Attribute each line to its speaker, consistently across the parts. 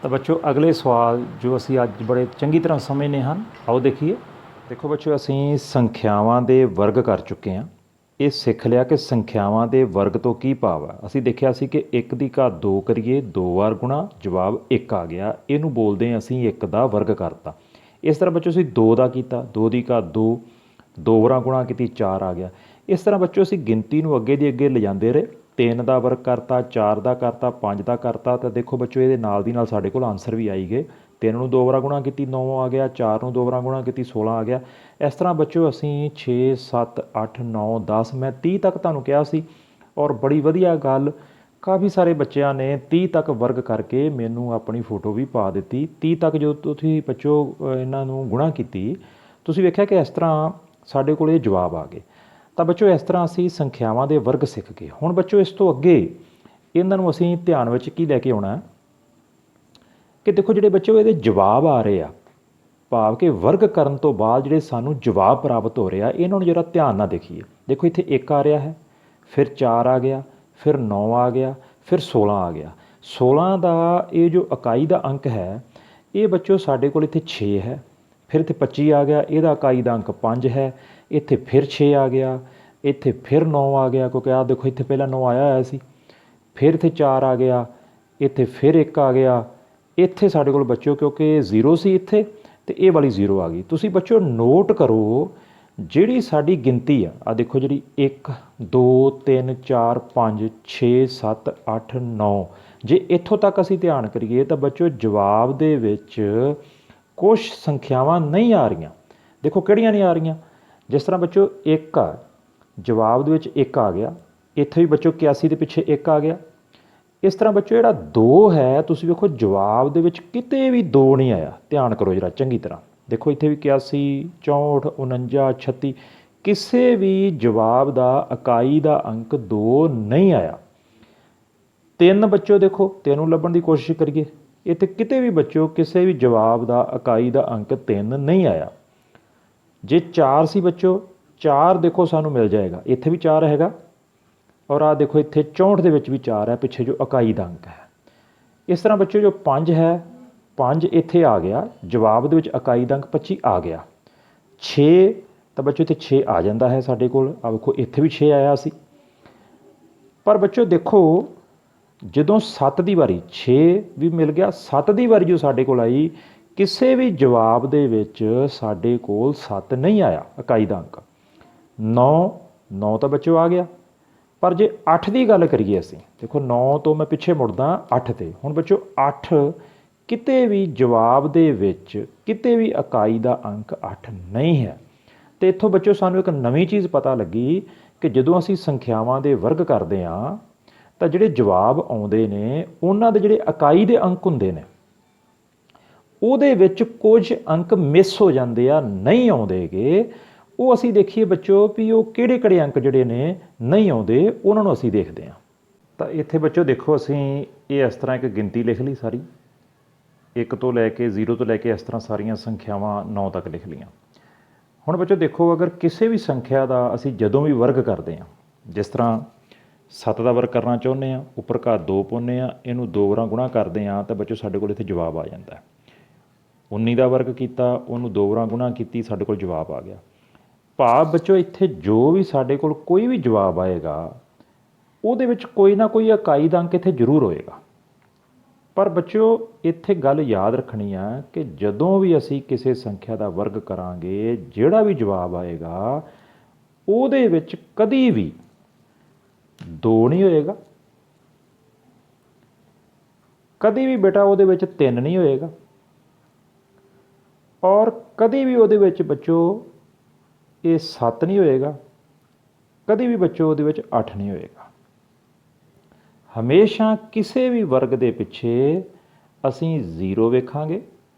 Speaker 1: ਤਾਂ ਬੱਚੋ ਅਗਲੇ ਸਵਾਲ ਜੋ ਅਸੀਂ ਅੱਜ ਬੜੇ ਚੰਗੀ ਤਰ੍ਹਾਂ ਸਮਝਨੇ ਹਨ, ਆਓ ਦੇਖੀਏ। ਦੇਖੋ ਬੱਚੋ, ਅਸੀਂ ਸੰਖਿਆਵਾਂ ਦੇ ਵਰਗ ਕਰ ਚੁੱਕੇ ਹਾਂ। ਇਹ ਸਿੱਖ ਲਿਆ ਕਿ ਸੰਖਿਆਵਾਂ ਦੇ ਵਰਗ ਤੋਂ ਕੀ ਭਾਵ ਹੈ। ਅਸੀਂ ਦੇਖਿਆ ਸੀ ਕਿ 1 ਦੀ ਘਾਤ 2 ਕਰੀਏ, 2 ਵਾਰ ਗੁਣਾ, ਜਵਾਬ 1 ਆ ਗਿਆ। ਇਹਨੂੰ ਬੋਲਦੇ ਹਾਂ ਅਸੀਂ 1 ਦਾ ਵਰਗ ਕਰਤਾ। ਇਸ ਤਰ੍ਹਾਂ ਬੱਚੋ ਅਸੀਂ 2 ਦਾ ਕੀਤਾ, 2 ਦੀ ਘਾਤ 2, 2 ਵਾਰਾਂ ਗੁਣਾ ਕੀਤੀ, 4 ਆ ਗਿਆ। ਇਸ ਤਰ੍ਹਾਂ ਬੱਚੋ ਅਸੀਂ ਗਿਣਤੀ ਨੂੰ ਅੱਗੇ ਦੀ ਅੱਗੇ ਲਿਜਾਂਦੇ ਰਹੇ। 3 ਦਾ ਵਰਗ ਕਰਤਾ, 4 ਦਾ ਕਰਤਾ, 5 ਦਾ ਕਰਤਾ। ਤਾਂ ਦੇਖੋ ਬੱਚੋ, ਇਹਦੇ ਨਾਲ ਦੀ ਨਾਲ ਸਾਡੇ ਕੋਲ ਆਨਸਰ ਵੀ ਆਈ ਗਏ। 3 ਨੂੰ 2 ਵਾਰਾਂ ਗੁਣਾ ਕੀਤੀ, 9 ਆ ਗਿਆ। 4 ਨੂੰ 2 ਵਾਰਾਂ ਗੁਣਾ ਕੀਤੀ, 16 ਆ ਗਿਆ। ਇਸ ਤਰ੍ਹਾਂ ਬੱਚੋ ਅਸੀਂ 6, 7, 8, 9, 10, ਮੈਂ 30 ਤੱਕ ਤੁਹਾਨੂੰ ਕਿਹਾ ਸੀ। ਔਰ ਬੜੀ ਵਧੀਆ ਗੱਲ, ਕਾਫੀ ਸਾਰੇ ਬੱਚਿਆਂ ਨੇ 30 ਤੱਕ ਵਰਗ ਕਰਕੇ ਮੈਨੂੰ ਆਪਣੀ ਫੋਟੋ ਵੀ ਪਾ ਦਿੱਤੀ। 30 ਤੱਕ ਜੋ ਤੁਸੀਂ ਬੱਚੋ ਇਹਨਾਂ ਨੂੰ ਗੁਣਾ ਕੀਤੀ, ਤੁਸੀਂ ਵੇਖਿਆ ਕਿ ਇਸ ਤਰ੍ਹਾਂ ਸਾਡੇ ਕੋਲ ਇਹ ਜਵਾਬ ਆ ਗਏ। ਤਾਂ ਬੱਚੋ ਇਸ ਤਰ੍ਹਾਂ ਅਸੀਂ ਸੰਖਿਆਵਾਂ ਦੇ ਵਰਗ ਸਿੱਖ ਗਏ। ਹੁਣ ਬੱਚੋ ਇਸ ਤੋਂ ਅੱਗੇ ਇਹਨਾਂ ਨੂੰ ਅਸੀਂ ਧਿਆਨ ਵਿੱਚ ਕੀ ਲੈ ਕੇ ਆਉਣਾ ਕਿ ਦੇਖੋ ਜਿਹੜੇ ਬੱਚੋ ਇਹਦੇ ਜਵਾਬ ਆ ਰਹੇ ਆ, ਭਾਵ ਕਿ ਵਰਗ ਕਰਨ ਤੋਂ ਬਾਅਦ ਜਿਹੜੇ ਸਾਨੂੰ ਜਵਾਬ ਪ੍ਰਾਪਤ ਹੋ ਰਿਹਾ, ਇਹਨਾਂ ਨੂੰ ਜਰਾ ਧਿਆਨ ਨਾਲ ਦੇਖੀਏ। ਦੇਖੋ ਇੱਥੇ 1 ਆ ਰਿਹਾ ਹੈ, ਫਿਰ 4 ਆ ਗਿਆ, ਫਿਰ 9 ਆ ਗਿਆ, ਫਿਰ 16 ਆ ਗਿਆ। 16 ਦਾ ਇਹ ਜੋ ਇਕਾਈ ਦਾ ਅੰਕ ਹੈ, ਇਹ ਬੱਚੋ ਸਾਡੇ ਕੋਲ ਇੱਥੇ 6 ਹੈ। ਫਿਰ ਇੱਥੇ 25 ਆ ਗਿਆ, ਇਹਦਾ ਇਕਾਈ ਦਾ ਅੰਕ 5 ਹੈ। ਇੱਥੇ ਫਿਰ 6 ਆ ਗਿਆ, ਇੱਥੇ ਫਿਰ 9 ਆ ਗਿਆ, ਕਿਉਂਕਿ ਆਹ ਦੇਖੋ ਇੱਥੇ ਪਹਿਲਾਂ 9 ਆਇਆ ਹੋਇਆ ਸੀ। ਫਿਰ ਇੱਥੇ 4 ਆ ਗਿਆ, ਇੱਥੇ ਫਿਰ 1 ਆ ਗਿਆ। ਇੱਥੇ ਸਾਡੇ ਕੋਲ ਬੱਚੋ ਕਿਉਂਕਿ 0 ਸੀ ਇੱਥੇ, ਅਤੇ ਇਹ ਵਾਲੀ 0 ਆ ਗਈ। ਤੁਸੀਂ ਬੱਚੋ ਨੋਟ ਕਰੋ, ਜਿਹੜੀ ਸਾਡੀ ਗਿਣਤੀ ਆ ਦੇਖੋ, ਜਿਹੜੀ 1 2 3 4 5 6 7 8 9, ਜੇ ਇੱਥੋਂ ਤੱਕ ਅਸੀਂ ਧਿਆਨ ਕਰੀਏ ਤਾਂ ਬੱਚੋ ਜਵਾਬ ਦੇ ਵਿੱਚ ਕੁਛ ਸੰਖਿਆਵਾਂ ਨਹੀਂ ਆ ਰਹੀਆਂ। ਦੇਖੋ ਕਿਹੜੀਆਂ ਨਹੀਂ ਆ ਰਹੀਆਂ। ਜਿਸ ਤਰ੍ਹਾਂ ਬੱਚੋ 1 ਆ, ਜਵਾਬ ਦੇ ਵਿੱਚ 1 ਆ ਗਿਆ। ਇੱਥੇ ਵੀ ਬੱਚੋ 81 ਦੇ ਪਿੱਛੇ 1 ਆ ਗਿਆ। ਇਸ ਤਰ੍ਹਾਂ ਬੱਚੋ ਜਿਹੜਾ 2 ਹੈ, ਤੁਸੀਂ ਵੇਖੋ ਜਵਾਬ ਦੇ ਵਿੱਚ ਕਿਤੇ ਵੀ 2 ਨਹੀਂ ਆਇਆ। ਧਿਆਨ ਕਰੋ ਜਰਾ ਚੰਗੀ ਤਰ੍ਹਾਂ। ਦੇਖੋ ਇੱਥੇ ਵੀ 81 64 49 36, ਕਿਸੇ ਵੀ ਜਵਾਬ ਦਾ ਇਕਾਈ ਦਾ ਅੰਕ 2 ਨਹੀਂ ਆਇਆ। 3 ਬੱਚੋ ਦੇਖੋ, 3 ਨੂੰ ਲੱਭਣ ਦੀ ਕੋਸ਼ਿਸ਼ ਕਰੀਏ, ਇੱਥੇ ਕਿਤੇ ਵੀ ਬੱਚੋ ਕਿਸੇ ਵੀ ਜਵਾਬ ਦਾ ਇਕਾਈ ਦਾ ਅੰਕ 3 ਨਹੀਂ ਆਇਆ। ਜੇ 4 ਸੀ ਬੱਚੋ, 4 ਦੇਖੋ ਸਾਨੂੰ ਮਿਲ ਜਾਏਗਾ, ਇੱਥੇ ਵੀ 4 ਹੈਗਾ। ਔਰ ਆਹ ਦੇਖੋ ਇੱਥੇ 64 ਦੇ ਵਿੱਚ ਵੀ 4 ਹੈ, ਪਿੱਛੇ ਜੋ ਇਕਾਈ ਦਾ ਅੰਕ ਹੈ। ਇਸ ਤਰ੍ਹਾਂ ਬੱਚੋ ਜੋ 5 ਹੈ, 5 ਇੱਥੇ ਆ ਗਿਆ, ਜਵਾਬ ਦੇ ਵਿੱਚ ਇਕਾਈ ਦਾ ਅੰਕ 25 ਆ ਗਿਆ। 6 ਤਾਂ ਬੱਚੋ ਇੱਥੇ 6 ਆ ਜਾਂਦਾ ਹੈ ਸਾਡੇ ਕੋਲ, ਆ ਵੇਖੋ ਇੱਥੇ ਵੀ 6 ਆਇਆ ਸੀ। ਪਰ ਬੱਚੋ ਦੇਖੋ ਜਦੋਂ 7 ਦੀ ਵਾਰੀ 6 ਵੀ ਮਿਲ ਗਿਆ, 7 ਦੀ ਵਾਰੀ ਜੋ ਸਾਡੇ ਕੋਲ ਆਈ, ਕਿਸੇ ਵੀ ਜਵਾਬ ਦੇ ਵਿੱਚ ਸਾਡੇ ਕੋਲ 7 ਨਹੀਂ ਆਇਆ ਇਕਾਈ ਦਾ ਅੰਕ। 9 ਤਾਂ ਬੱਚੋ ਆ ਗਿਆ। ਪਰ ਜੇ 8 ਦੀ ਗੱਲ ਕਰੀਏ ਅਸੀਂ, ਦੇਖੋ 9 ਤੋਂ ਮੈਂ ਪਿੱਛੇ ਮੁੜਦਾ 8 ਤੇ। ਹੁਣ ਬੱਚੋ 8 ਕਿਤੇ ਵੀ ਜਵਾਬ ਦੇ ਵਿੱਚ ਕਿਤੇ ਵੀ ਇਕਾਈ ਦਾ ਅੰਕ 8 ਨਹੀਂ ਹੈ। ਅਤੇ ਇੱਥੋਂ ਬੱਚੋ ਸਾਨੂੰ ਇੱਕ ਨਵੀਂ ਚੀਜ਼ ਪਤਾ ਲੱਗੀ ਕਿ ਜਦੋਂ ਅਸੀਂ ਸੰਖਿਆਵਾਂ ਦੇ ਵਰਗ ਕਰਦੇ ਹਾਂ ਤਾਂ ਜਿਹੜੇ ਜਵਾਬ ਆਉਂਦੇ ਨੇ, ਉਹਨਾਂ ਦੇ ਜਿਹੜੇ ਇਕਾਈ ਦੇ ਅੰਕ ਹੁੰਦੇ ਨੇ, ਉਹਦੇ ਵਿੱਚ ਕੁਝ ਅੰਕ ਮਿਸ ਹੋ ਜਾਂਦੇ ਆ, ਨਹੀਂ ਆਉਂਦੇਗੇ। ਉਹ ਅਸੀਂ ਦੇਖੀਏ ਬੱਚੋ ਵੀ ਉਹ ਕਿਹੜੇ ਕਿਹੜੇ ਅੰਕ ਜਿਹੜੇ ਨੇ ਨਹੀਂ ਆਉਂਦੇ, ਉਹਨਾਂ ਨੂੰ ਅਸੀਂ ਦੇਖਦੇ ਹਾਂ। ਤਾਂ ਇੱਥੇ ਬੱਚੋ ਦੇਖੋ, ਅਸੀਂ ਇਹ ਇਸ ਤਰ੍ਹਾਂ ਇੱਕ ਗਿਣਤੀ ਲਿਖ ਲਈ ਸਾਰੀ, 1 ਤੋਂ ਲੈ ਕੇ 0 ਤੋਂ ਲੈ ਕੇ ਇਸ ਤਰ੍ਹਾਂ ਸਾਰੀਆਂ ਸੰਖਿਆਵਾਂ 9 ਤੱਕ ਲਿਖ ਲਈਆਂ। ਹੁਣ ਬੱਚੋ ਦੇਖੋ, ਅਗਰ ਕਿਸੇ ਵੀ ਸੰਖਿਆ ਦਾ ਅਸੀਂ ਜਦੋਂ ਵੀ ਵਰਗ ਕਰਦੇ ਹਾਂ, ਜਿਸ ਤਰ੍ਹਾਂ 7 ਦਾ ਵਰਗ ਕਰਨਾ ਚਾਹੁੰਦੇ ਹਾਂ, ਉੱਪਰ ਘਾਤ 2 ਪਾਉਂਦੇ ਹਾਂ, ਇਹਨੂੰ 2 ਵਾਰਾਂ ਗੁਣਾ ਕਰਦੇ ਹਾਂ, ਤਾਂ ਬੱਚੋ ਸਾਡੇ ਕੋਲ ਇੱਥੇ ਜਵਾਬ ਆ ਜਾਂਦਾ। 19 ਦਾ ਵਰਗ ਕੀਤਾ, ਉਹਨੂੰ 2 ਵਾਰਾਂ ਗੁਣਾ ਕੀਤੀ, ਸਾਡੇ ਕੋਲ ਜਵਾਬ ਆ ਗਿਆ। ਭਾਵ ਬੱਚੋ ਇੱਥੇ ਜੋ ਵੀ ਸਾਡੇ ਕੋਲ ਕੋਈ ਵੀ ਜਵਾਬ ਆਏਗਾ, ਉਹਦੇ ਵਿੱਚ ਕੋਈ ਨਾ ਕੋਈ ਇਕਾਈ ਦਾ ਅੰਕ ਇੱਥੇ ਜ਼ਰੂਰ ਹੋਏਗਾ। ਪਰ ਬੱਚੋ ਇੱਥੇ ਗੱਲ ਯਾਦ ਰੱਖਣੀ ਆ ਕਿ ਜਦੋਂ ਵੀ ਅਸੀਂ ਕਿਸੇ ਸੰਖਿਆ ਦਾ ਵਰਗ ਕਰਾਂਗੇ, ਜਿਹੜਾ ਵੀ ਜਵਾਬ ਆਏਗਾ ਉਹਦੇ ਵਿੱਚ ਕਦੀ ਵੀ 2 ਨਹੀਂ ਹੋਏਗਾ, ਕਦੀ ਵੀ ਬੇਟਾ ਉਹਦੇ ਵਿੱਚ 3 ਨਹੀਂ ਹੋਏਗਾ, ਔਰ ਕਦੀ ਵੀ ਉਹਦੇ ਵਿੱਚ ਬੱਚੋ ਇਹ 7 ਨਹੀਂ ਹੋਏਗਾ, ਕਦੀ ਵੀ ਬੱਚੋ ਉਹਦੇ ਵਿੱਚ 8 ਨਹੀਂ ਹੋਏਗਾ। ਹਮੇਸ਼ਾ ਕਿਸੇ ਵੀ ਵਰਗ ਦੇ ਪਿੱਛੇ ਅਸੀਂ 0 ਵੇਖਾਂਗੇ,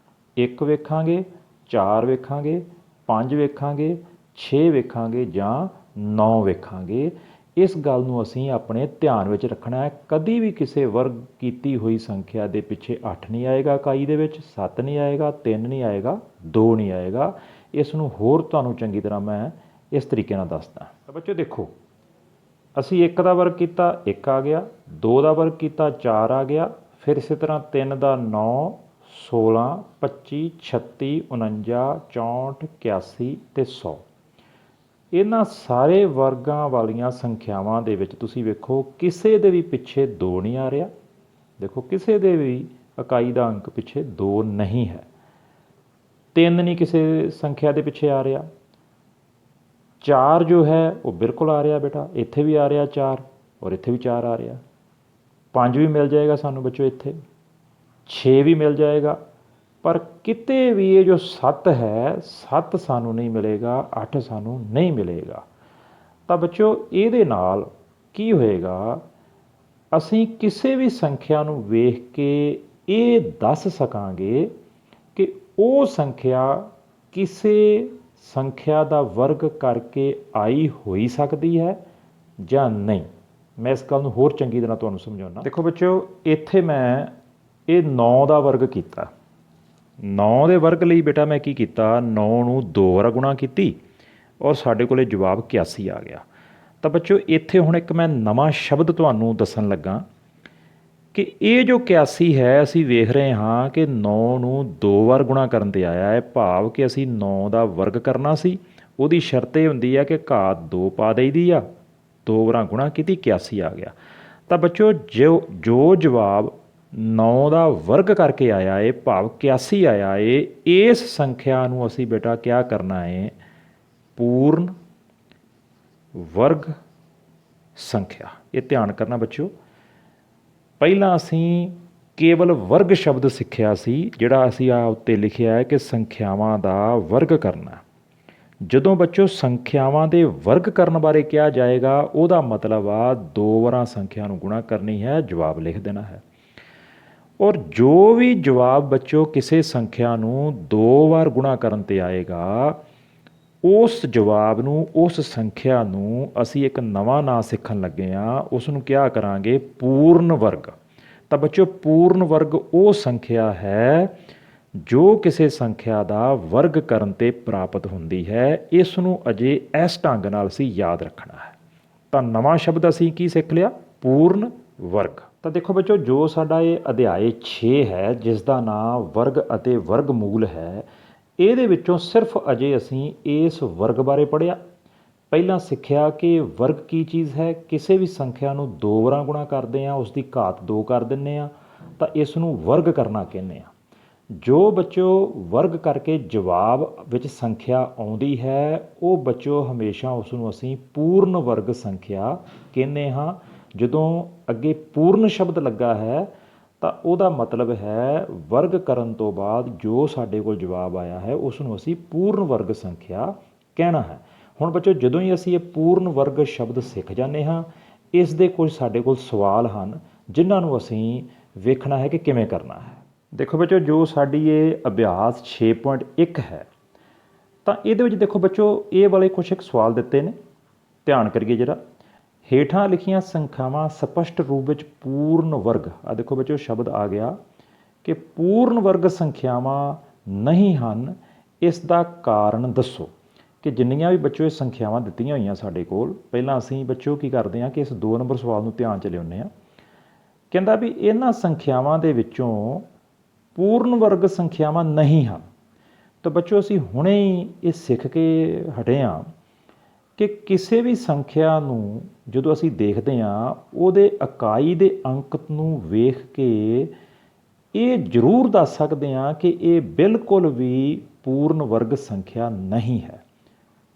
Speaker 1: 1 ਵੇਖਾਂਗੇ, 4 ਵੇਖਾਂਗੇ, 5 ਵੇਖਾਂਗੇ, 6 ਵੇਖਾਂਗੇ ਜਾਂ 9 ਵੇਖਾਂਗੇ। ਇਸ ਗੱਲ ਨੂੰ ਅਸੀਂ ਆਪਣੇ ਧਿਆਨ ਵਿੱਚ ਰੱਖਣਾ ਹੈ। ਕਦੀ ਵੀ ਕਿਸੇ ਵਰਗ ਕੀਤੀ ਹੋਈ ਸੰਖਿਆ ਦੇ ਪਿੱਛੇ 8 ਨਹੀਂ ਆਏਗਾ ਇਕਾਈ ਦੇ ਵਿੱਚ, 7 ਨਹੀਂ ਆਏਗਾ, 3 ਨਹੀਂ ਆਏਗਾ, 2 ਨਹੀਂ ਆਏਗਾ। ਇਸ ਨੂੰ ਹੋਰ ਤੁਹਾਨੂੰ ਚੰਗੀ ਤਰ੍ਹਾਂ ਮੈਂ ਇਸ ਤਰੀਕੇ ਨਾਲ ਦੱਸਦਾ। ਤਾਂ ਬੱਚੋ ਦੇਖੋ, ਅਸੀਂ 1 ਦਾ ਵਰਗ ਕੀਤਾ, 1 ਆ ਗਿਆ। 2 ਦਾ ਵਰਗ ਕੀਤਾ, 4 ਆ ਗਿਆ। ਫਿਰ ਇਸੇ ਤਰ੍ਹਾਂ 3 ਦਾ 9, 16, 25, 36, 49, 64, 81 ਅਤੇ 100। ਇਹਨਾਂ ਸਾਰੇ ਵਰਗਾਂ ਵਾਲੀਆਂ ਸੰਖਿਆਵਾਂ ਦੇ ਵਿੱਚ ਤੁਸੀਂ ਵੇਖੋ ਕਿਸੇ ਦੇ ਵੀ ਪਿੱਛੇ 2 ਨਹੀਂ ਆ ਰਿਹਾ। ਦੇਖੋ ਕਿਸੇ ਦੇ ਵੀ ਇਕਾਈ ਦਾ ਅੰਕ ਪਿੱਛੇ 2 ਨਹੀਂ ਹੈ। 3 ਨਹੀਂ ਕਿਸੇ ਸੰਖਿਆ ਦੇ ਪਿੱਛੇ ਆ ਰਿਹਾ। 4 ਜੋ ਹੈ ਉਹ ਬਿਲਕੁਲ ਆ ਰਿਹਾ ਬੇਟਾ, ਇੱਥੇ ਵੀ ਆ ਰਿਹਾ 4 ਔਰ ਇੱਥੇ ਵੀ 4 ਆ ਰਿਹਾ। 5 ਵੀ ਮਿਲ ਜਾਏਗਾ ਸਾਨੂੰ ਬੱਚੋ ਇੱਥੇ, 6 ਵੀ ਮਿਲ ਜਾਏਗਾ, ਪਰ ਕਿਤੇ ਵੀ ਇਹ ਜੋ 7 ਹੈ 7 ਸਾਨੂੰ ਨਹੀਂ ਮਿਲੇਗਾ, 8 ਸਾਨੂੰ ਨਹੀਂ ਮਿਲੇਗਾ। ਤਾਂ ਬੱਚੋ ਇਹਦੇ ਨਾਲ ਕੀ ਹੋਏਗਾ, ਅਸੀਂ ਕਿਸੇ ਵੀ ਸੰਖਿਆ ਨੂੰ ਵੇਖ ਕੇ ਇਹ ਦੱਸ ਸਕਾਂਗੇ ਕਿ ਉਹ ਸੰਖਿਆ ਕਿਸੇ ਸੰਖਿਆ ਦਾ ਵਰਗ ਕਰਕੇ ਆਈ ਹੋਈ ਸਕਦੀ ਹੈ ਜਾਂ ਨਹੀਂ। ਮੈਂ ਇਸ ਗੱਲ ਨੂੰ ਹੋਰ ਚੰਗੀ ਤਰ੍ਹਾਂ ਤੁਹਾਨੂੰ ਸਮਝਾਉਣਾ। ਦੇਖੋ ਬੱਚਿਓ, ਇੱਥੇ ਮੈਂ ਇਹ 9 ਦਾ ਵਰਗ ਕੀਤਾ। 9 ਦੇ ਵਰਗ ਲਈ ਬੇਟਾ ਮੈਂ ਕੀ ਕੀਤਾ, 9 ਨੂੰ 2 ਵਾਰ ਗੁਣਾ ਕੀਤੀ ਔਰ ਸਾਡੇ ਕੋਲ ਜਵਾਬ 81 ਆ ਗਿਆ। ਤਾਂ ਬੱਚਿਓ ਇੱਥੇ ਹੁਣ ਇੱਕ ਮੈਂ ਨਵਾਂ ਸ਼ਬਦ ਤੁਹਾਨੂੰ ਦੱਸਣ ਲੱਗਾ ਕਿ ਇਹ ਜੋ 81 ਹੈ, ਅਸੀਂ ਵੇਖ ਰਹੇ ਹਾਂ ਕਿ 9 ਨੂੰ 2 ਵਾਰ ਗੁਣਾ ਕਰਨ 'ਤੇ ਆਇਆ ਹੈ, ਭਾਵ ਕਿ ਅਸੀਂ 9 ਦਾ ਵਰਗ ਕਰਨਾ ਸੀ। ਉਹਦੀ ਸ਼ਰਤ ਇਹ ਹੁੰਦੀ ਹੈ ਕਿ ਘਾਤ 2 ਪਾ ਦੇਈਦੀ ਆ, 2 ਵਾਰਾਂ ਗੁਣਾ ਕੀਤੀ, 81 ਆ ਗਿਆ। ਤਾਂ ਬੱਚਿਓ ਜੋ ਜਵਾਬ 9 ਦਾ ਵਰਗ ਕਰਕੇ ਆਇਆ ਏ, ਭਾਵ 81 ਆਇਆ ਏ, ਇਸ ਸੰਖਿਆ ਨੂੰ ਅਸੀਂ ਬੇਟਾ ਕਿਆ ਕਰਨਾ ਹੈ, ਪੂਰਨ ਵਰਗ ਸੰਖਿਆ। ਇਹ ਧਿਆਨ ਕਰਨਾ ਬੱਚਿਓ। ਪਹਿਲਾਂ ਅਸੀਂ ਕੇਵਲ ਵਰਗ ਸ਼ਬਦ ਸਿੱਖਿਆ ਸੀ, ਜਿਹੜਾ ਅਸੀਂ ਆ ਉੱਤੇ ਲਿਖਿਆ ਹੈ ਕਿ ਸੰਖਿਆਵਾਂ ਦਾ ਵਰਗ ਕਰਨਾ। ਜਦੋਂ ਬੱਚਿਓ ਸੰਖਿਆਵਾਂ ਦੇ ਵਰਗ ਕਰਨ ਬਾਰੇ ਕਿਹਾ ਜਾਏਗਾ, ਉਹਦਾ ਮਤਲਬ ਆ 2 ਵਾਰਾਂ ਸੰਖਿਆ ਨੂੰ ਗੁਣਾ ਕਰਨੀ ਹੈ, ਜਵਾਬ ਲਿਖ ਦੇਣਾ ਹੈ। ਔਰ ਜੋ ਵੀ ਜਵਾਬ ਬੱਚਿਓ ਕਿਸੇ ਸੰਖਿਆ ਨੂੰ 2 ਵਾਰ ਗੁਣਾ ਕਰਨ 'ਤੇ ਆਏਗਾ, ਉਸ ਜਵਾਬ ਨੂੰ, ਉਸ ਸੰਖਿਆ ਨੂੰ ਅਸੀਂ ਇੱਕ ਨਵਾਂ ਨਾਂ ਸਿੱਖਣ ਲੱਗੇ ਹਾਂ, ਉਸ ਨੂੰ ਕਿਹਾ ਕਰਾਂਗੇ ਪੂਰਨ ਵਰਗ। ਤਾਂ ਬੱਚਿਓ ਪੂਰਨ ਵਰਗ ਉਹ ਸੰਖਿਆ ਹੈ ਜੋ ਕਿਸੇ ਸੰਖਿਆ ਦਾ ਵਰਗ ਕਰਨ 'ਤੇ ਪ੍ਰਾਪਤ ਹੁੰਦੀ ਹੈ। ਇਸ ਨੂੰ ਅਜੇ ਇਸ ਢੰਗ ਨਾਲ ਅਸੀਂ ਯਾਦ ਰੱਖਣਾ ਹੈ। ਤਾਂ ਨਵਾਂ ਸ਼ਬਦ ਅਸੀਂ ਕੀ ਸਿੱਖ ਲਿਆ, ਪੂਰਨ ਵਰਗ। ਤਾਂ ਦੇਖੋ ਬੱਚੋ, ਜੋ ਸਾਡਾ ਇਹ ਅਧਿਆਇ 6 ਹੈ, ਜਿਸ ਦਾ ਨਾਂ ਵਰਗ ਅਤੇ ਵਰਗ ਮੂਲ ਹੈ, ਇਹਦੇ ਵਿੱਚੋਂ ਸਿਰਫ ਅਜੇ ਅਸੀਂ ਇਸ ਵਰਗ ਬਾਰੇ ਪੜ੍ਹਿਆ। ਪਹਿਲਾਂ ਸਿੱਖਿਆ ਕਿ ਵਰਗ ਕੀ ਚੀਜ਼ ਹੈ। ਕਿਸੇ ਵੀ ਸੰਖਿਆ ਨੂੰ 2 ਵਾਰਾਂ ਗੁਣਾ ਕਰਦੇ ਹਾਂ, ਉਸ ਦੀ ਘਾਤ 2 ਕਰ ਦਿੰਦੇ ਹਾਂ, ਤਾਂ ਇਸ ਨੂੰ ਵਰਗ ਕਰਨਾ ਕਹਿੰਦੇ ਹਾਂ। ਜੋ ਬੱਚਿਓ ਵਰਗ ਕਰਕੇ ਜਵਾਬ ਵਿੱਚ ਸੰਖਿਆ ਆਉਂਦੀ ਹੈ, ਉਹ ਬੱਚਿਓ ਹਮੇਸ਼ਾ ਉਸ ਨੂੰ ਅਸੀਂ ਪੂਰਨ ਵਰਗ ਸੰਖਿਆ ਕਹਿੰਦੇ ਹਾਂ। ਜਦੋਂ ਅੱਗੇ ਪੂਰਨ ਸ਼ਬਦ ਲੱਗਾ ਹੈ ਤਾਂ ਉਹਦਾ ਮਤਲਬ ਹੈ ਵਰਗ ਕਰਨ ਤੋਂ ਬਾਅਦ ਜੋ ਸਾਡੇ ਕੋਲ ਜਵਾਬ ਆਇਆ ਹੈ, ਉਸ ਨੂੰ ਅਸੀਂ ਪੂਰਨ ਵਰਗ ਸੰਖਿਆ ਕਹਿਣਾ ਹੈ। ਹੁਣ ਬੱਚਿਓ, ਜਦੋਂ ਹੀ ਅਸੀਂ ਇਹ ਪੂਰਨ ਵਰਗ ਸ਼ਬਦ ਸਿੱਖ ਜਾਂਦੇ ਹਾਂ, ਇਸ ਦੇ ਕੁਝ ਸਾਡੇ ਕੋਲ ਸਵਾਲ ਹਨ, ਜਿਨ੍ਹਾਂ ਨੂੰ ਅਸੀਂ ਵੇਖਣਾ ਹੈ ਕਿ ਕਿਵੇਂ ਕਰਨਾ ਹੈ। ਦੇਖੋ ਬੱਚਿਓ, ਜੋ ਸਾਡੀ ਇਹ ਅਭਿਆਸ 6.1 ਹੈ, ਤਾਂ ਇਹਦੇ ਵਿੱਚ ਦੇਖੋ ਬੱਚਿਓ ਇਹ ਵਾਲੇ ਕੁਛ ਇੱਕ ਸਵਾਲ ਦਿੱਤੇ ਨੇ, ਧਿਆਨ ਕਰੀਏ ਜਰਾ। ਹੇਠਾਂ ਲਿਖੀਆਂ ਸੰਖਿਆਵਾਂ ਸਪਸ਼ਟ ਰੂਪ ਵਿੱਚ ਪੂਰਨ ਵਰਗ, ਆ ਦੇਖੋ ਬੱਚਿਓ ਸ਼ਬਦ ਆ ਗਿਆ ਕਿ ਪੂਰਨ ਵਰਗ ਸੰਖਿਆਵਾਂ ਨਹੀਂ ਹਨ, ਇਸ ਦਾ ਕਾਰਨ ਦੱਸੋ। ਕਿ ਜਿੰਨੀਆਂ ਵੀ ਬੱਚਿਓ ਇਹ ਸੰਖਿਆਵਾਂ ਦਿੱਤੀਆਂ ਹੋਈਆਂ ਸਾਡੇ ਕੋਲ, ਪਹਿਲਾਂ ਅਸੀਂ ਬੱਚਿਓ ਕੀ ਕਰਦੇ ਹਾਂ ਕਿ ਇਸ 2 ਨੰਬਰ ਸਵਾਲ ਨੂੰ ਧਿਆਨ 'ਚ ਲਿਆਉਂਦੇ ਹਾਂ। ਕਹਿੰਦਾ ਵੀ ਇਹਨਾਂ ਸੰਖਿਆਵਾਂ ਦੇ ਵਿੱਚੋਂ ਪੂਰਨ ਵਰਗ ਸੰਖਿਆਵਾਂ ਨਹੀਂ ਹਨ। ਤਾਂ ਬੱਚਿਓ ਅਸੀਂ ਹੁਣੇ ਹੀ ਇਹ ਸਿੱਖ ਕੇ ਹਟੇ ਹਾਂ ਕਿ ਕਿਸੇ ਵੀ ਸੰਖਿਆ ਨੂੰ ਜਦੋਂ ਅਸੀਂ ਦੇਖਦੇ ਹਾਂ, ਉਹਦੇ ਇਕਾਈ ਦੇ ਅੰਕ ਨੂੰ ਵੇਖ ਕੇ ਇਹ ਜ਼ਰੂਰ ਦੱਸ ਸਕਦੇ ਹਾਂ ਕਿ ਇਹ ਬਿਲਕੁਲ ਵੀ ਪੂਰਨ ਵਰਗ ਸੰਖਿਆ ਨਹੀਂ ਹੈ।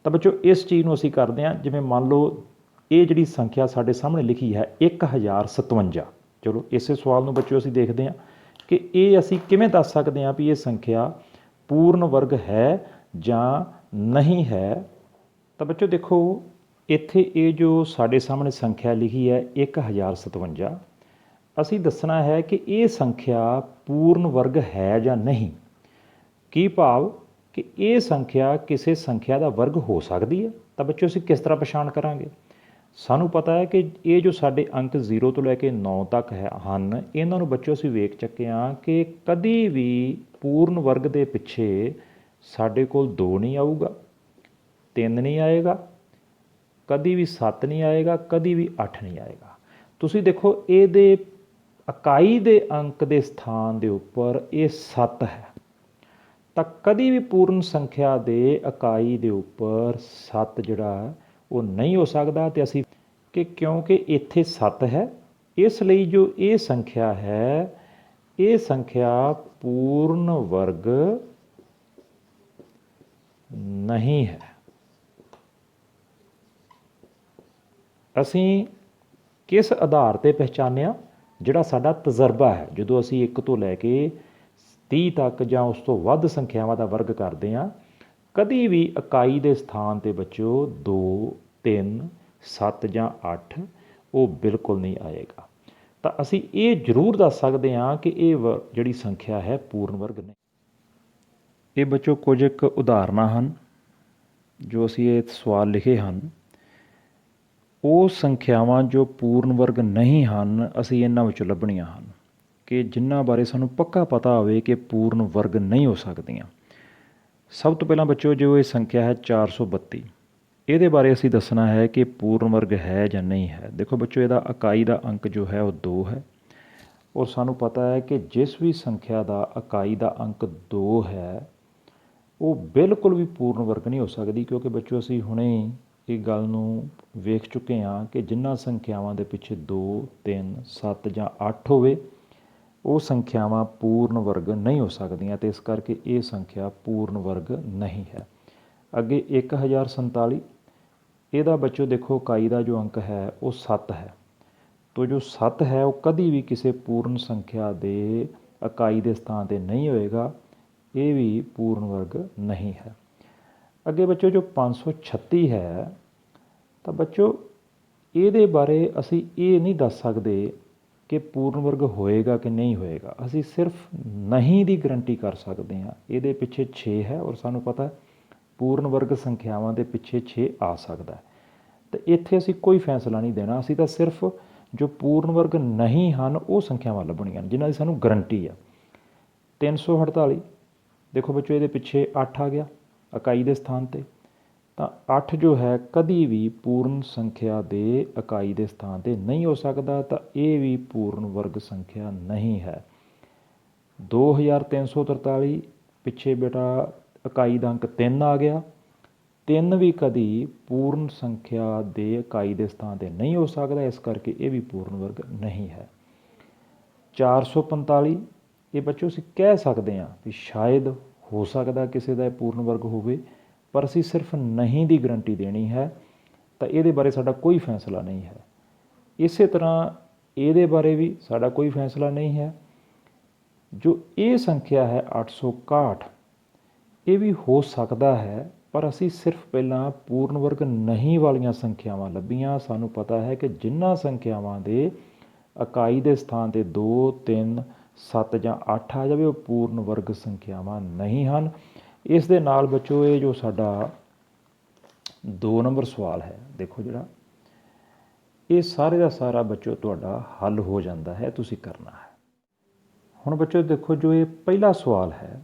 Speaker 1: ਤਾਂ ਬੱਚਿਓ ਇਸ ਚੀਜ਼ ਨੂੰ ਅਸੀਂ ਕਰਦੇ ਹਾਂ, ਜਿਵੇਂ ਮੰਨ ਲਓ ਇਹ ਜਿਹੜੀ ਸੰਖਿਆ ਸਾਡੇ ਸਾਹਮਣੇ ਲਿਖੀ ਹੈ 1057। ਚਲੋ ਇਸੇ ਸਵਾਲ ਨੂੰ ਬੱਚਿਓ ਅਸੀਂ ਦੇਖਦੇ ਹਾਂ ਕਿ ਇਹ ਅਸੀਂ ਕਿਵੇਂ ਦੱਸ ਸਕਦੇ ਹਾਂ ਵੀ ਇਹ ਸੰਖਿਆ ਪੂਰਨ ਵਰਗ ਹੈ ਜਾਂ ਨਹੀਂ ਹੈ। ਤਾਂ ਬੱਚਿਓ ਦੇਖੋ, ਇੱਥੇ ਇਹ ਜੋ ਸਾਡੇ ਸਾਹਮਣੇ ਸੰਖਿਆ ਲਿਖੀ ਹੈ 1057, ਅਸੀਂ ਦੱਸਣਾ ਹੈ ਕਿ ਇਹ ਸੰਖਿਆ ਪੂਰਨ ਵਰਗ ਹੈ ਜਾਂ ਨਹੀਂ। ਕੀ ਭਾਵ ਕਿ ਇਹ ਸੰਖਿਆ ਕਿਸੇ ਸੰਖਿਆ ਦਾ ਵਰਗ ਹੋ ਸਕਦੀ ਹੈ। ਤਾਂ ਬੱਚਿਓ ਅਸੀਂ ਕਿਸ ਤਰ੍ਹਾਂ ਪਛਾਣ ਕਰਾਂਗੇ। ਸਾਨੂੰ ਪਤਾ ਹੈ ਕਿ ਇਹ ਜੋ ਸਾਡੇ ਅੰਕ 0 ਤੋਂ ਲੈ ਕੇ 9 ਤੱਕ ਹਨ, ਇਹਨਾਂ ਨੂੰ ਬੱਚਿਓ ਅਸੀਂ ਵੇਖ ਚੁੱਕੇ ਹਾਂ ਕਿ ਕਦੀ ਵੀ ਪੂਰਨ ਵਰਗ ਦੇ ਪਿੱਛੇ ਸਾਡੇ ਕੋਲ 2 ਨਹੀਂ ਆਊਗਾ, 3 ਨਹੀਂ ਆਏਗਾ, ਕਦੀ ਵੀ 7 ਨਹੀਂ ਆਏਗਾ, ਕਦੀ ਵੀ 8 ਨਹੀਂ ਆਏਗਾ। ਤੁਸੀਂ ਦੇਖੋ ਇਹਦੇ ਇਕਾਈ ਦੇ ਅੰਕ ਦੇ ਸਥਾਨ ਦੇ ਉੱਪਰ ਇਹ 7 ਹੈ, ਤਾਂ ਕਦੀ ਵੀ ਪੂਰਨ ਸੰਖਿਆ ਦੇ ਇਕਾਈ ਦੇ ਉੱਪਰ 7 ਜਿਹੜਾ ਉਹ ਨਹੀਂ ਹੋ ਸਕਦਾ। ਤੇ ਅਸੀਂ ਕਿ ਕਿਉਂਕਿ ਇੱਥੇ 7 ਹੈ, ਇਸ ਲਈ ਜੋ ਇਹ ਸੰਖਿਆ ਹੈ ਇਹ ਸੰਖਿਆ ਪੂਰਨ ਵਰਗ ਨਹੀਂ ਹੈ। ਅਸੀਂ ਕਿਸ ਆਧਾਰ ਤੇ ਪਹਿਚਾਨਿਆ? ਜਿਹੜਾ ਸਾਡਾ ਤਜਰਬਾ ਹੈ, ਜਦੋਂ ਅਸੀਂ 1 ਤੋਂ ਲੈ ਕੇ 30 ਤੱਕ ਜਾਂ ਉਸ ਤੋਂ ਵੱਧ ਸੰਖਿਆਵਾਂ ਦਾ ਵਰਗ ਕਰਦੇ ਹਾਂ, ਕਦੀ ਵੀ ਇਕਾਈ ਦੇ ਸਥਾਨ ਤੇ ਬੱਚਿਓ 2, 3, 7 ਜਾਂ 8 ਉਹ ਬਿਲਕੁਲ ਨਹੀਂ ਆਏਗਾ। ਤਾਂ ਅਸੀਂ ਇਹ ਜ਼ਰੂਰ ਦੱਸ ਸਕਦੇ ਹਾਂ ਕਿ ਇਹ ਜਿਹੜੀ ਸੰਖਿਆ ਹੈ ਪੂਰਨ ਵਰਗ ਨਹੀਂ। ਇਹ ਬੱਚੋ ਕੁਝ ਇੱਕ ਉਦਾਹਰਨਾਂ ਹਨ ਜੋ ਅਸੀਂ ਇਹ ਸਵਾਲ ਲਿਖੇ ਹਨ। ਉਹ ਸੰਖਿਆਵਾਂ ਜੋ ਪੂਰਨ ਵਰਗ ਨਹੀਂ ਹਨ, ਅਸੀਂ ਇਹਨਾਂ ਵਿੱਚੋਂ ਲੱਭਣੀਆਂ ਹਨ ਕਿ ਜਿਨ੍ਹਾਂ ਬਾਰੇ ਸਾਨੂੰ ਪੱਕਾ ਪਤਾ ਹੋਵੇ ਕਿ ਪੂਰਨ ਵਰਗ ਨਹੀਂ ਹੋ ਸਕਦੀਆਂ। ਸਭ ਤੋਂ ਪਹਿਲਾਂ ਬੱਚੋ ਜੋ ਇਹ ਸੰਖਿਆ ਹੈ 432, ਇਹਦੇ ਬਾਰੇ ਅਸੀਂ ਦੱਸਣਾ ਹੈ ਕਿ ਪੂਰਨ ਵਰਗ ਹੈ ਜਾਂ ਨਹੀਂ ਹੈ। ਦੇਖੋ ਬੱਚੋ, ਇਹਦਾ ਇਕਾਈ ਦਾ ਅੰਕ ਜੋ ਹੈ ਉਹ 2 ਹੈ, ਔਰ ਸਾਨੂੰ ਪਤਾ ਹੈ ਕਿ ਜਿਸ ਵੀ ਸੰਖਿਆ ਦਾ ਇਕਾਈ ਦਾ ਅੰਕ 2 ਹੈ ਉਹ ਬਿਲਕੁਲ ਵੀ ਪੂਰਨ ਵਰਗ ਨਹੀਂ ਹੋ ਸਕਦੀ, ਕਿਉਂਕਿ ਬੱਚੋ ਅਸੀਂ ਹੁਣੇ ਇਹ ਗੱਲ ਨੂੰ ਵੇਖ ਚੁੱਕੇ ਹਾਂ ਕਿ ਜਿਨ੍ਹਾਂ ਸੰਖਿਆਵਾਂ ਦੇ ਪਿੱਛੇ 2, 3, 7 ਜਾਂ 8 ਹੋਵੇ ਉਹ ਸੰਖਿਆਵਾਂ ਪੂਰਨ ਵਰਗ ਨਹੀਂ ਹੋ ਸਕਦੀਆਂ, ਅਤੇ ਇਸ ਕਰਕੇ ਇਹ ਸੰਖਿਆ ਪੂਰਨ ਵਰਗ ਨਹੀਂ ਹੈ। ਅੱਗੇ 1047, ਇਹਦਾ ਬੱਚੋ ਦੇਖੋ ਇਕਾਈ ਦਾ ਜੋ ਅੰਕ ਹੈ ਉਹ 7 ਹੈ, ਤੋ ਜੋ 7 ਹੈ ਉਹ ਕਦੀ ਵੀ ਕਿਸੇ ਪੂਰਨ ਸੰਖਿਆ ਦੇ ਇਕਾਈ ਦੇ ਸਥਾਨ 'ਤੇ ਨਹੀਂ ਹੋਏਗਾ, ਇਹ ਵੀ ਪੂਰਨ ਵਰਗ ਨਹੀਂ ਹੈ। ਅੱਗੇ ਬੱਚੋ ਜੋ 536 ਹੈ, ਤਾਂ ਬੱਚੋ ਇਹਦੇ ਬਾਰੇ ਅਸੀਂ ਇਹ ਨਹੀਂ ਦੱਸ ਸਕਦੇ ਕਿ ਪੂਰਨ ਵਰਗ ਹੋਏਗਾ ਕਿ ਨਹੀਂ ਹੋਏਗਾ, ਅਸੀਂ ਸਿਰਫ ਨਹੀਂ ਦੀ ਗਰੰਟੀ ਕਰ ਸਕਦੇ ਹਾਂ। ਇਹਦੇ ਪਿੱਛੇ 6 ਹੈ, ਔਰ ਸਾਨੂੰ ਪਤਾ ਪੂਰਨ ਵਰਗ ਸੰਖਿਆਵਾਂ ਦੇ ਪਿੱਛੇ 6 ਆ ਸਕਦਾ, ਤੇ ਇੱਥੇ ਅਸੀਂ ਕੋਈ ਫੈਸਲਾ ਨਹੀਂ ਦੇਣਾ। ਅਸੀਂ ਤਾਂ ਸਿਰਫ ਜੋ ਪੂਰਨ ਵਰਗ ਨਹੀਂ ਹਨ ਉਹ ਸੰਖਿਆਵਾਂ ਲੱਭਣੀਆਂ ਜਿਨ੍ਹਾਂ ਦੀ ਸਾਨੂੰ ਗਰੰਟੀ ਆ। 348 ਦੇਖੋ ਬੱਚੋ, ਇਹਦੇ ਪਿੱਛੇ 8 ਆ ਗਿਆ ਇਕਾਈ ਦੇ ਸਥਾਨ 'ਤੇ, ਤਾਂ 8 ਜੋ ਹੈ ਕਦੀ ਵੀ ਪੂਰਨ ਸੰਖਿਆ ਦੇ ਇਕਾਈ ਦੇ ਸਥਾਨ 'ਤੇ ਨਹੀਂ ਹੋ ਸਕਦਾ, ਤਾਂ ਇਹ ਵੀ ਪੂਰਨ ਵਰਗ ਸੰਖਿਆ ਨਹੀਂ ਹੈ। 2343 ਪਿੱਛੇ ਬੇਟਾ ਇਕਾਈ ਦਾ ਅੰਕ 3 ਆ ਗਿਆ, 3 ਵੀ ਕਦੀ ਪੂਰਨ ਸੰਖਿਆ ਦੇ ਇਕਾਈ ਦੇ ਸਥਾਨ 'ਤੇ ਨਹੀਂ ਹੋ ਸਕਦਾ, ਇਸ ਕਰਕੇ ਇਹ ਵੀ ਪੂਰਨ ਵਰਗ ਨਹੀਂ ਹੈ। 445 ਇਹ ਬੱਚੋ ਅਸੀਂ ਕਹਿ ਸਕਦੇ ਹਾਂ ਵੀ ਸ਼ਾਇਦ ਹੋ ਸਕਦਾ ਕਿਸੇ ਦਾ ਇਹ ਪੂਰਨ ਵਰਗ ਹੋਵੇ, ਪਰ ਅਸੀਂ ਸਿਰਫ ਨਹੀਂ ਦੀ ਗਰੰਟੀ ਦੇਣੀ ਹੈ, ਤਾਂ ਇਹਦੇ ਬਾਰੇ ਸਾਡਾ ਕੋਈ ਫੈਸਲਾ ਨਹੀਂ ਹੈ। ਇਸੇ ਤਰ੍ਹਾਂ ਇਹਦੇ ਬਾਰੇ ਵੀ ਸਾਡਾ ਕੋਈ ਫੈਸਲਾ ਨਹੀਂ ਹੈ। ਜੋ ਇਹ ਸੰਖਿਆ ਹੈ 861, ਇਹ ਵੀ ਹੋ ਸਕਦਾ ਹੈ, ਪਰ ਅਸੀਂ ਸਿਰਫ ਪਹਿਲਾਂ ਪੂਰਨ ਵਰਗ ਨਹੀਂ ਵਾਲੀਆਂ ਸੰਖਿਆਵਾਂ ਲੱਭੀਆਂ। ਸਾਨੂੰ ਪਤਾ ਹੈ ਕਿ ਜਿਨ੍ਹਾਂ ਸੰਖਿਆਵਾਂ ਦੇ ਇਕਾਈ ਦੇ ਸਥਾਨ 'ਤੇ 2, 3, 7 ਜਾਂ 8 ਆ ਜਾਵੇ ਉਹ ਪੂਰਨ ਵਰਗ ਸੰਖਿਆਵਾਂ ਨਹੀਂ ਹਨ। ਇਸ ਦੇ ਨਾਲ ਬੱਚੋ ਇਹ ਜੋ ਸਾਡਾ 2 ਨੰਬਰ ਸਵਾਲ ਹੈ, ਦੇਖੋ ਜਿਹੜਾ ਇਹ ਸਾਰੇ ਦਾ ਸਾਰਾ ਬੱਚੋ ਤੁਹਾਡਾ ਹੱਲ ਹੋ ਜਾਂਦਾ ਹੈ, ਤੁਸੀਂ ਕਰਨਾ ਹੈ। ਹੁਣ ਬੱਚੋ ਦੇਖੋ ਜੋ ਇਹ ਪਹਿਲਾ ਸਵਾਲ ਹੈ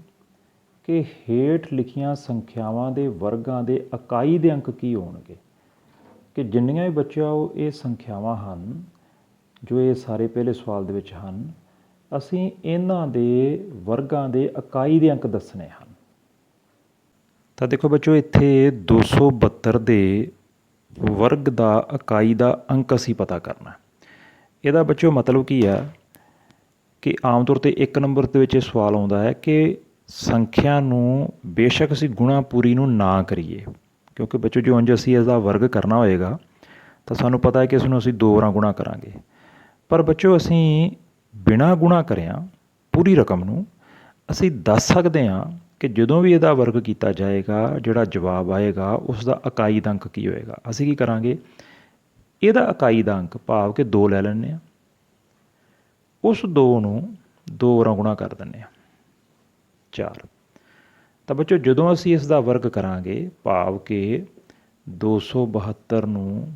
Speaker 1: ਕਿ ਹੇਠ ਲਿਖੀਆਂ ਸੰਖਿਆਵਾਂ ਦੇ ਵਰਗਾਂ ਦੇ ਇਕਾਈ ਦੇ ਅੰਕ ਕੀ ਹੋਣਗੇ, ਕਿ ਜਿੰਨੀਆਂ ਵੀ ਬੱਚਿਓ ਇਹ ਸੰਖਿਆਵਾਂ ਹਨ ਜੋ ਇਹ ਸਾਰੇ ਪਹਿਲੇ ਸਵਾਲ ਦੇ ਵਿੱਚ ਹਨ, ਅਸੀਂ ਇਹਨਾਂ ਦੇ ਵਰਗਾਂ ਦੇ ਇਕਾਈ ਦੇ ਅੰਕ ਦੱਸਣੇ ਹਨ। ਤਾਂ ਦੇਖੋ ਬੱਚੋ ਇੱਥੇ 272 ਦੇ ਵਰਗ ਦਾ ਇਕਾਈ ਦਾ ਅੰਕ ਅਸੀਂ ਪਤਾ ਕਰਨਾ। ਇਹਦਾ ਬੱਚੋ ਮਤਲਬ ਕੀ ਆ ਕਿ ਆਮ ਤੌਰ 'ਤੇ 1 ਨੰਬਰ ਦੇ ਵਿੱਚ ਇਹ ਸਵਾਲ ਆਉਂਦਾ ਹੈ ਕਿ ਸੰਖਿਆ ਨੂੰ ਬੇਸ਼ੱਕ ਅਸੀਂ ਗੁਣਾ ਪੂਰੀ ਨੂੰ ਨਾ ਕਰੀਏ, ਕਿਉਂਕਿ ਬੱਚੋ ਜੋ ਉਂਝ ਅਸੀਂ ਇਸਦਾ ਵਰਗ ਕਰਨਾ ਹੋਏਗਾ ਤਾਂ ਸਾਨੂੰ ਪਤਾ ਹੈ ਕਿ ਇਸ ਨੂੰ ਅਸੀਂ 2 ਵਾਰਾਂ ਗੁਣਾ ਕਰਾਂਗੇ, ਪਰ ਬੱਚੋ ਅਸੀਂ ਬਿਨਾਂ ਗੁਣਾ ਕਰਿਆ ਪੂਰੀ ਰਕਮ ਨੂੰ ਅਸੀਂ ਦੱਸ ਸਕਦੇ ਹਾਂ ਕਿ ਜਦੋਂ ਵੀ ਇਹਦਾ ਵਰਗ ਕੀਤਾ ਜਾਏਗਾ ਜਿਹੜਾ ਜਵਾਬ ਆਏਗਾ ਉਸ ਦਾ ਇਕਾਈ ਦਾ ਅੰਕ ਕੀ ਹੋਏਗਾ। ਅਸੀਂ ਕੀ ਕਰਾਂਗੇ, ਇਹਦਾ ਇਕਾਈ ਦਾ ਅੰਕ ਭਾਵ ਕਿ 2 ਲੈ ਲੈਂਦੇ ਹਾਂ, ਉਸ 2 ਨੂੰ 2 ਵਾਰਾਂ ਗੁਣਾ ਕਰ ਦਿੰਦੇ ਹਾਂ 4। ਤਾਂ ਬੱਚੋ ਜਦੋਂ ਅਸੀਂ ਇਸ ਦਾ ਵਰਗ ਕਰਾਂਗੇ ਭਾਵ ਕਿ 272 ਨੂੰ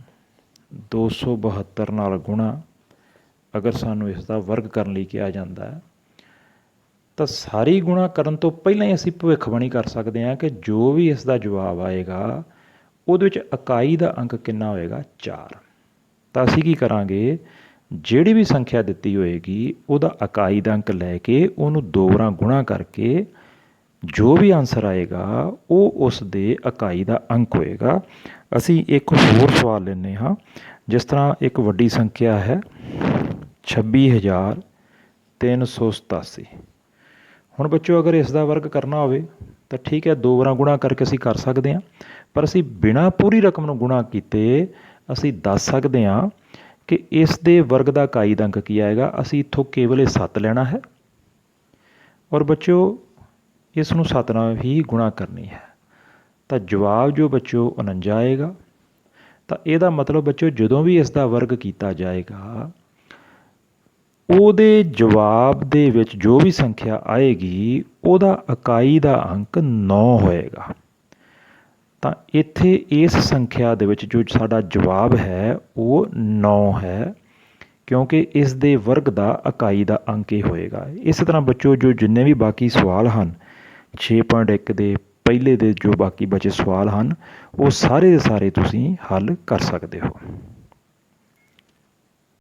Speaker 1: 272 ਨਾਲ ਗੁਣਾ ਅਗਰ ਸਾਨੂੰ ਇਸ ਦਾ ਵਰਗ ਕਰਨ ਲਈ ਕਿਹਾ ਜਾਂਦਾ ਹੈ, ਤਾਂ ਸਾਰੀ ਗੁਣਾ ਕਰਨ ਤੋਂ ਪਹਿਲਾਂ ਹੀ ਅਸੀਂ ਭਵਿੱਖਬਾਣੀ ਕਰ ਸਕਦੇ ਹਾਂ ਕਿ ਜੋ ਵੀ ਇਸ ਦਾ ਜਵਾਬ ਆਏਗਾ ਉਹਦੇ ਵਿੱਚ ਇਕਾਈ ਦਾ ਅੰਕ ਕਿੰਨਾ ਹੋਏਗਾ, 4। ਤਾਂ ਅਸੀਂ ਕੀ ਕਰਾਂਗੇ, ਜਿਹੜੀ ਵੀ ਸੰਖਿਆ ਦਿੱਤੀ ਹੋਏਗੀ ਉਹਦਾ ਇਕਾਈ ਦਾ ਅੰਕ ਲੈ ਕੇ ਉਹਨੂੰ 2 ਵਾਰਾਂ ਗੁਣਾ ਕਰਕੇ ਜੋ ਵੀ ਆਨਸਰ ਆਏਗਾ ਉਹ ਉਸ ਦੇ ਇਕਾਈ ਦਾ ਅੰਕ ਹੋਏਗਾ। ਅਸੀਂ ਇੱਕ ਹੋਰ ਸਵਾਲ ਲੈਂਦੇ ਹਾਂ। ਜਿਸ ਤਰ੍ਹਾਂ ਇੱਕ ਵੱਡੀ ਸੰਖਿਆ ਹੈ 26,387। ਹੁਣ ਬੱਚੋ ਅਗਰ ਇਸ ਦਾ ਵਰਗ ਕਰਨਾ ਹੋਵੇ ਤਾਂ ਠੀਕ ਹੈ, 2 ਵਾਰਾਂ ਗੁਣਾ ਕਰਕੇ ਅਸੀਂ ਕਰ ਸਕਦੇ ਹਾਂ, ਪਰ ਅਸੀਂ ਬਿਨਾਂ ਪੂਰੀ ਰਕਮ ਨੂੰ ਗੁਣਾ ਕੀਤੇ ਅਸੀਂ ਦੱਸ ਸਕਦੇ ਹਾਂ ਕਿ ਇਸ ਦੇ ਵਰਗ ਦਾ ਇਕਾਈ ਦਾ ਅੰਕ ਕੀ ਆਏਗਾ। ਅਸੀਂ ਇੱਥੋਂ ਕੇਵਲ ਇਹ 7 ਲੈਣਾ ਹੈ ਔਰ ਬੱਚੋ ਇਸ ਨੂੰ 7 ਨਾਲ ਹੀ ਗੁਣਾ ਕਰਨੀ ਹੈ, ਤਾਂ ਜਵਾਬ ਜੋ ਬੱਚੋ 49 ਆਏਗਾ। ਤਾਂ ਇਹਦਾ ਮਤਲਬ ਬੱਚੋ ਜਦੋਂ ਵੀ ਇਸ ਦਾ ਵਰਗ ਕੀਤਾ ਜਾਏਗਾ ਉਹਦੇ ਜਵਾਬ ਦੇ ਵਿੱਚ ਜੋ ਵੀ ਸੰਖਿਆ ਆਏਗੀ ਉਹਦਾ ਇਕਾਈ ਦਾ ਅੰਕ 9 ਹੋਏਗਾ। ਤਾਂ ਇੱਥੇ ਇਸ ਸੰਖਿਆ ਦੇ ਵਿੱਚ ਜੋ ਸਾਡਾ ਜਵਾਬ ਹੈ ਉਹ 9 ਹੈ, ਕਿਉਂਕਿ ਇਸ ਦੇ ਵਰਗ ਦਾ ਇਕਾਈ ਦਾ ਅੰਕ ਹੀ ਹੋਏਗਾ। ਇਸ ਤਰ੍ਹਾਂ ਬੱਚੋ ਜੋ ਜਿੰਨੇ ਵੀ ਬਾਕੀ ਸਵਾਲ ਹਨ 6.1 ਦੇ ਪਹਿਲੇ ਦੇ ਜੋ ਬਾਕੀ ਬਚੇ ਸਵਾਲ ਹਨ ਉਹ ਸਾਰੇ ਦੇ ਸਾਰੇ ਤੁਸੀਂ ਹੱਲ ਕਰ ਸਕਦੇ ਹੋ।